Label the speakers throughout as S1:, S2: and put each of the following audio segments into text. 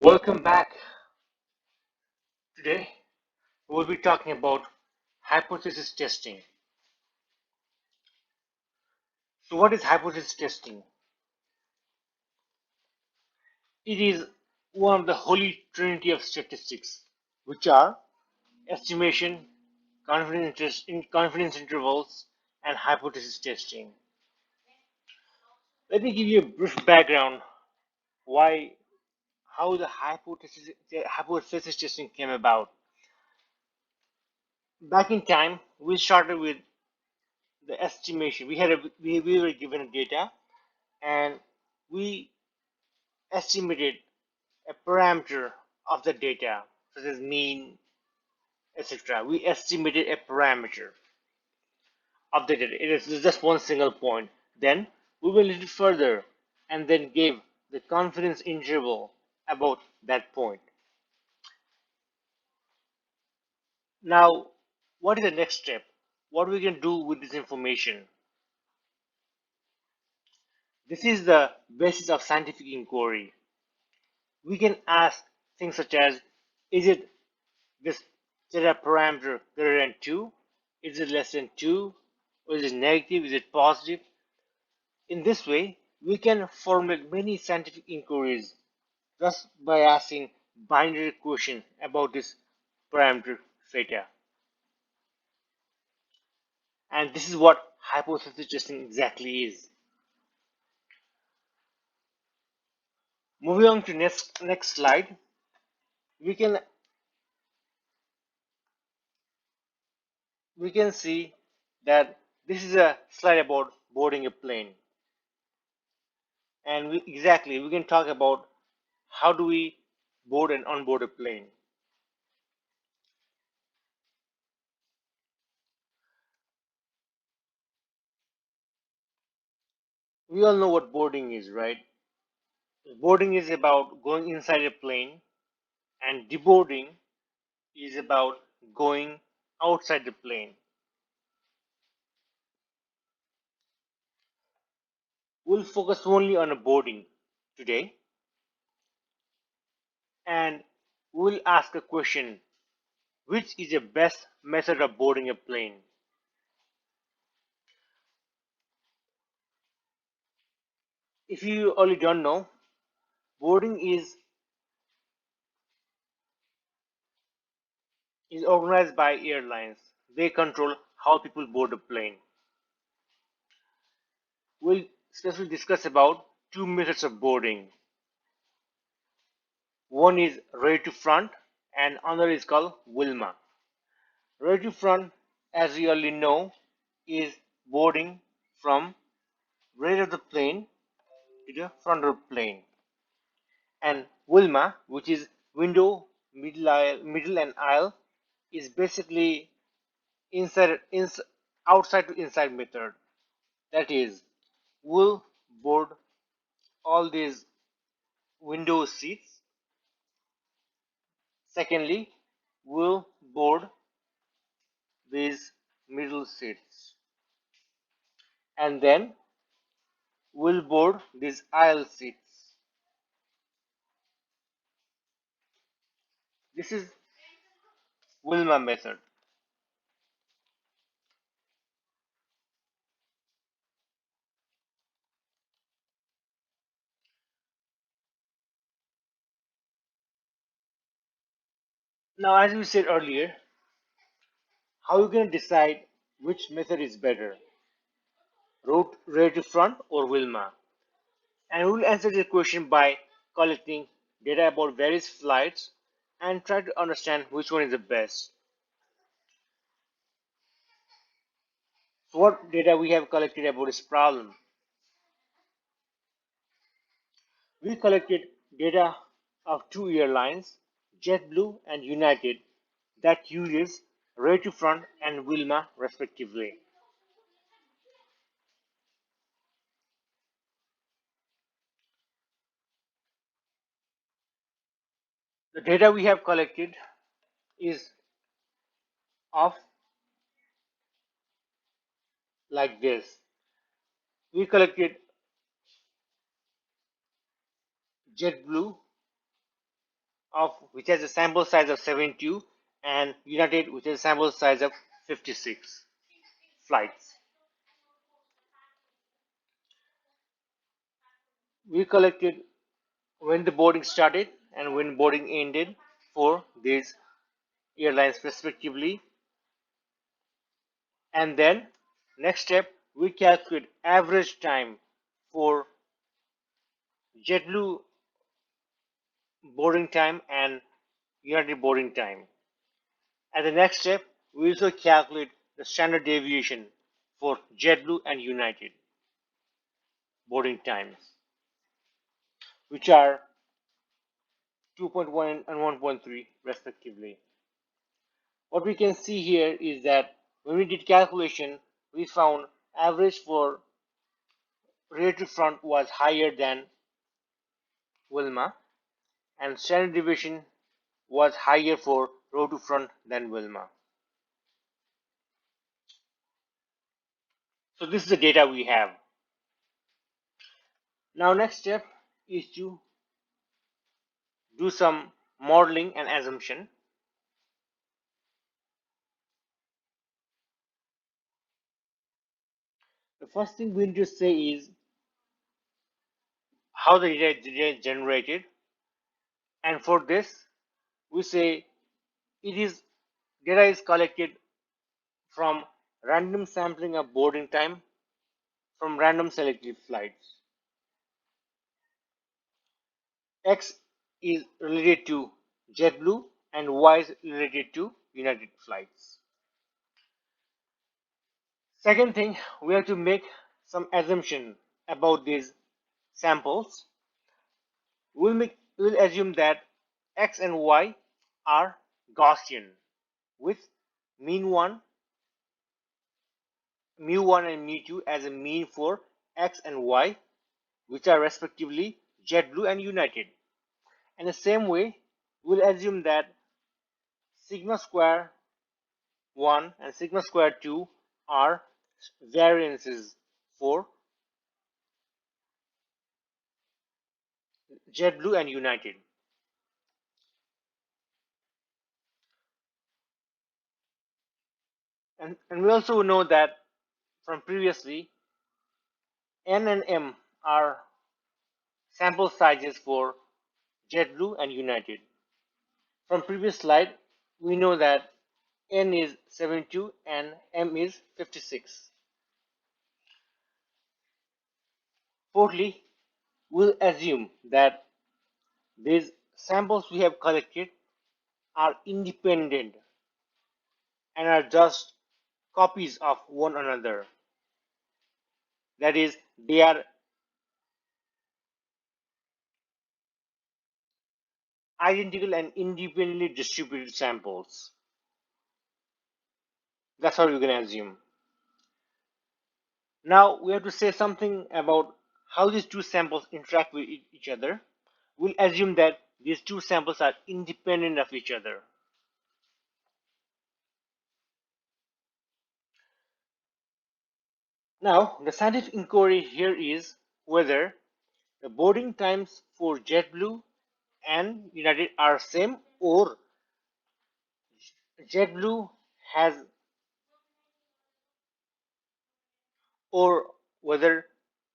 S1: Welcome back. Today we'll be talking about hypothesis testing. So, what is hypothesis testing? It is one of the holy trinity of statistics, which are estimation, confidence intervals, and hypothesis testing. Let me give you a brief background why how the hypothesis testing came about. Back in time, we started with the estimation. We were given data and we estimated a parameter of the data, such as mean, etc. We estimated a parameter of the data. It is just one single point. Then we went a little further and then gave the confidence interval about that point. Now, what is the next step? What we can do with this information? This is the basis of scientific inquiry. We can ask things such as, is it this data parameter greater than 2? Is it less than 2? Or is it negative? Is it positive? In this way, we can formulate many scientific inquiries just by asking binary questions about this parameter theta. And this is what hypothesis testing exactly is. Moving on to next slide, we can see that this is a slide about boarding a plane. And we can talk about how do we board and onboard a plane. We all know what boarding is, right? Boarding is about going inside a plane, and deboarding is about going outside the plane. We'll focus only on a boarding today, and we'll ask a question: which is the best method of boarding a plane? If you only don't know, boarding is organized by airlines. They control how people board a plane. We'll specifically discuss about two methods of boarding. One is rear to front and another is called Wilma. Rear to front, as we already know, is boarding from rear of the plane to the front of the plane. And Wilma, which is window, middle and aisle, is basically outside to inside method. That is, we'll board all these window seats. Secondly, we'll board these middle seats. And then we'll board these aisle seats. This is Wilma method. Now, as we said earlier, how you can decide which method is better, rear to front or Wilma? And we'll answer this question by collecting data about various flights and try to understand which one is the best. So what data we have collected about this problem? We collected data of two airlines, JetBlue and United, that uses rear to front and Wilma respectively. The data we have collected is of like this. We collected JetBlue of which has a sample size of 72 and United which has a sample size of 56 flights. We collected when the boarding started and when boarding ended for these airlines respectively. And then next step, we calculate average time for JetBlue boarding time and United boarding time. And the next step, we also calculate the standard deviation for JetBlue and United boarding times, which are 2.1 and 1.3 respectively. What we can see here is that when we did calculation, we found average for rear to front was higher than Wilma, and standard deviation was higher for row to front than Wilma. So this is the data we have. Now next step is to do some modeling and assumption. The first thing we need to say is how the data is generated, and for this we say it is data is collected from random sampling of boarding time from random selected flights. X is related to JetBlue and Y is related to United flights. Second thing, we have to make some assumption about these samples. We'll assume that X and Y are Gaussian with mean 1, mu1 and mu2 as a mean for X and Y, which are respectively JetBlue and United. And the same way, we'll assume that sigma square 1 and sigma square 2 are variances for JetBlue and United. And we also know that from previously, N and M are sample sizes for JetBlue and United. From previous slide, we know that N is 72 and M is 56. Fourthly, we'll assume that these samples we have collected are independent and are just copies of one another. That is, they are identical and independently distributed samples. That's how you can assume. Now we have to say something about how these two samples interact with each other. We'll assume that these two samples are independent of each other. Now, the scientific inquiry here is whether the boarding times for JetBlue and United are same, or JetBlue has, or whether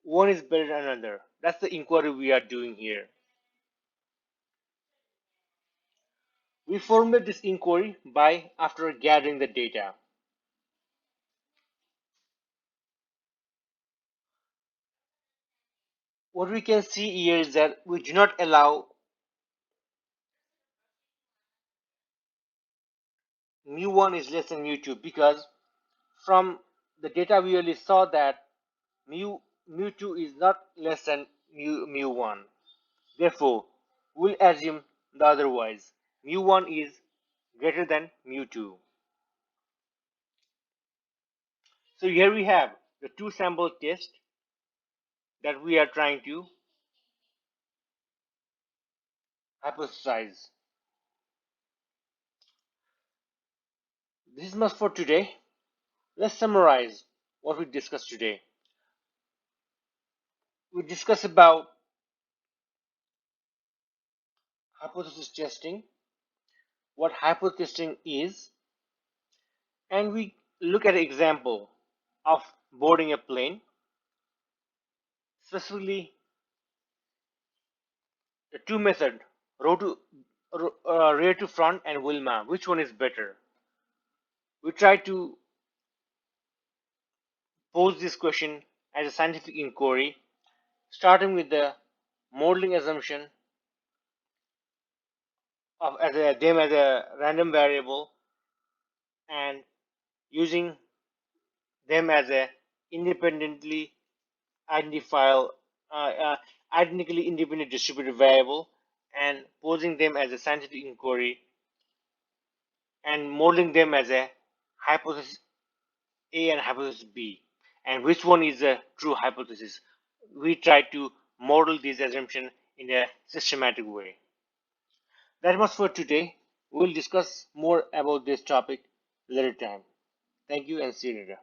S1: one is better than another. That's the inquiry we are doing here. We formulate this inquiry by after gathering the data. What we can see here is that we do not allow mu1 is less than mu2 because from the data we already saw that mu2 is not less than mu1. Therefore, we'll assume the otherwise. Mu1 is greater than mu2. So here we have the two sample test that we are trying to hypothesize. This is much for today. Let's summarize what we discussed today. We discussed about hypothesis testing, what hypothesis testing is, and we look at an example of boarding a plane, specifically the two method, rear to front and wheel mount. Which one is better? We try to pose this question as a scientific inquiry, starting with the modeling assumption of them as a random variable and using them as a independently identifiable, uh, uh, identically independent distributed variable, and posing them as a scientific inquiry and modeling them as a hypothesis A and hypothesis B, and which one is a true hypothesis. We try to model these assumptions in a systematic way. That much for today. We'll discuss more about this topic later time. Thank you and see you later.